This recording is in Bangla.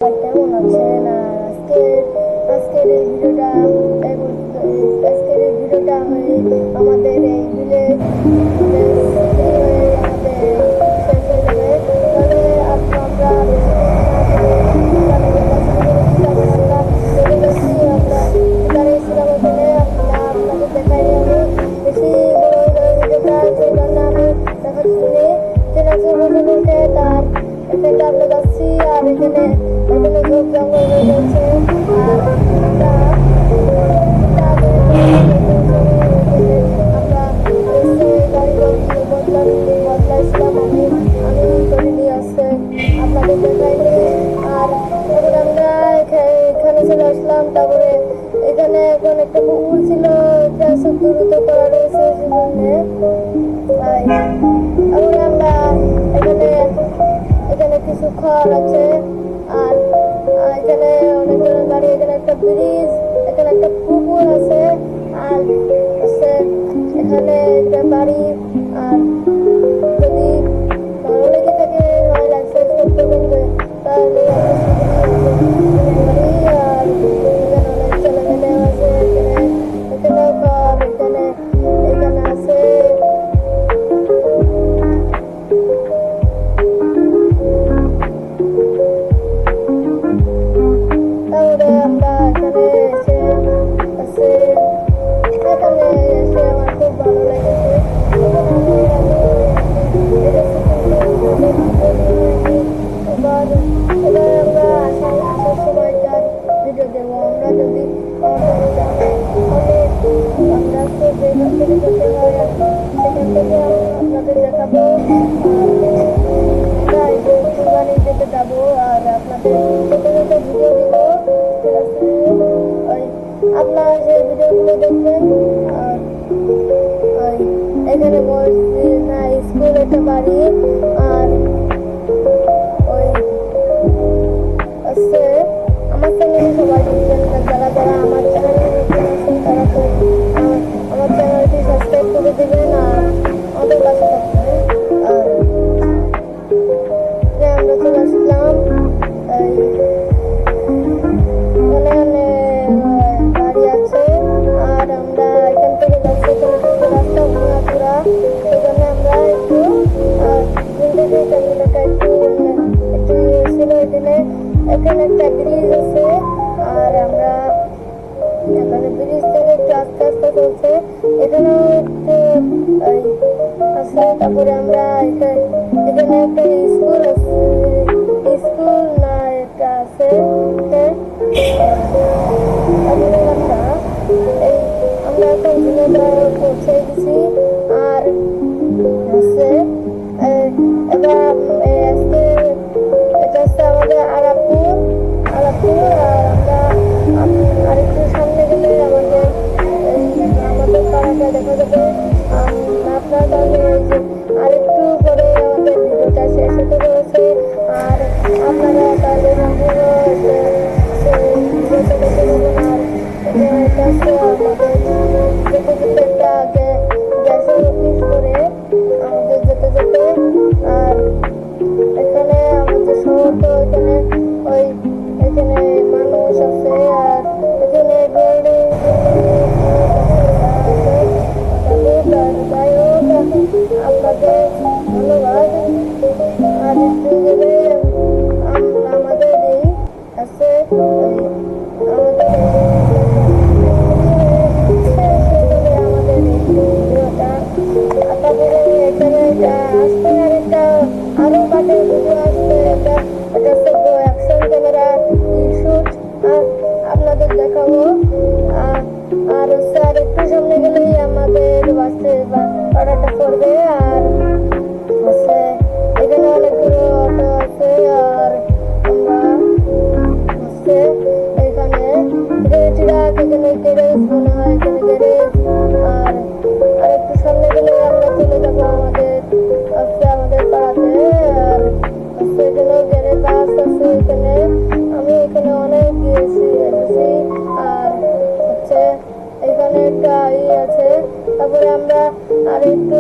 কেমন আছেন? আর আজকের এই ভিডিওটা হয়ে আমাদের এই ভিলেজ হয়ে আমাদের শেষ হয়ে যাবে। তবে আমরা বেশি দিন না চলে গেছি। আমরা এখানে ছিলাম, ওখানে আপনাদের দেখাইনি। আমি বেশি বড় হয়ে যাবে ভিডিওটা, সেই জন্য আমি দেখাচ্ছি। উঠে তার এখানে আমরা যাচ্ছি, আর এখানে ঝোপ জঙ্গল হয়ে গেছে। আর আমরা গাড়ি বদলাইছিলাম। আমি করিনি, আসছে আপনাদের দেখাইনি। আর তারপরে আমরা এখানে চলে আসলাম। তারপরে এখানে এখন একটা পুকুর ছিল, এটা দ্রুত করা রয়েছে সেজন্যে। তারপরে আমরা এখানে কিছু খড় আছে। আর এখানে অনেক ধরনের বাড়ি, এখানে একটা ব্রিজ, এখানে একটা পুকুর আছে। আর এখানে একটা বাড়ি। আর যদি ভালো লেগে থাকে লাইক সাবস্ক্রাইব করবেন, তাহলে বাড়ি। আর এখানে অনেক ছেলেমেয়ে আছে। এখানে ঘর, এখানে আছে। তারপরে আমরা এখানে এসে আমার খুব ভালো লেগেছে। এবার আমরা আসার সময়টার ভিডিও দেবো। আমরা যদি আমরা যেখান থেকে যেতে হয় সেখান থেকে আপনাদের দেখাবো। কুরবানি দিতে যাবো, আর আপনাদের ভিডিও দিব। ঠিক আছে, আপনারা যে ভিডিওগুলো দেখবেন। আর এখানে মসজিদ না স্কুল, একটা বাড়ি। আর ওই আছে আমার চ্যানেলে সবাই দেখবেন, যারা যারা আমার চ্যানেলে নতুন আছেন তারা তো আমার চ্যানেলটি সাবস্ক্রাইব করে দেবেন আর আমাদের পাশে থাকবেন। আর আমরা চলে আসলাম। বাড়ি আছে। আর আমরা এখান থেকে যাচ্ছি, রাস্তা ঘোরাফেরা। সেই জন্য আমরা একটু ক্যামেরাটা একটু ছিল। এখানে একটা ব্রিজ আছে। আর আমরা এখানে ব্রিজ থেকে একটু আস্তে আস্তে চলছে। এখানেও একটু আছে। তারপরে আমরা এখানে একটা স্কুল আছে, স্কুল না এটা আছে। আমরা এখন পৌঁছে গেছি। আর হচ্ছে এবার আজকে এটা হচ্ছে আমাদের আরাপুর। আর আমরা আরেকটু সামনে গেলে আমাদের পাড়াটা দেখা যাবে। আপনার তাহলে আরেকটু পরে আমাদের ভিডিওটা শেষ হতে চলেছে। আর আপনারা তাহলে ভিডিওটা দেখে নেবেন। আর এটা হচ্ছে আমাদের যেতে যেতে একটা গ্যাসের অফিস করে আমাদের যেতে যেতে। আর এখানে আমাদের শহর তো এখানে মানুষ আছে। আর এখানে বিল্ডিং যাই হোক, আপনাদের ধন্যবাদ। আর একটু গেলে আমাদের এই আছে আমাদের ভিডিওটা। তারপরে এখানে আসতে আরেকটা আরো পাটে ভিডিও আসছে। এটা হচ্ছে অ্যাকশন ক্যামেরা শুট, আপনাদের দেখাবো। আর হচ্ছে আর একটু সামনে গেলেই আমাদের বাসে অটোটা পড়বে। আর হচ্ছে এখানে অনেকগুলো অটো আছে। আর আমরা হচ্ছে এখানে গ্যারেজ মনে হয়, এখানে গ্যারেজ। আর একটু সামনে গেলে আমরা চলে যাবো আমাদের পাড়াতে। আর হচ্ছে এখানে গ্যারেজ বাস আছে। আমি এখানে অনেক গিয়েছি। আর হচ্ছে এখানে একটা আছে। তারপরে আমরা আর একটু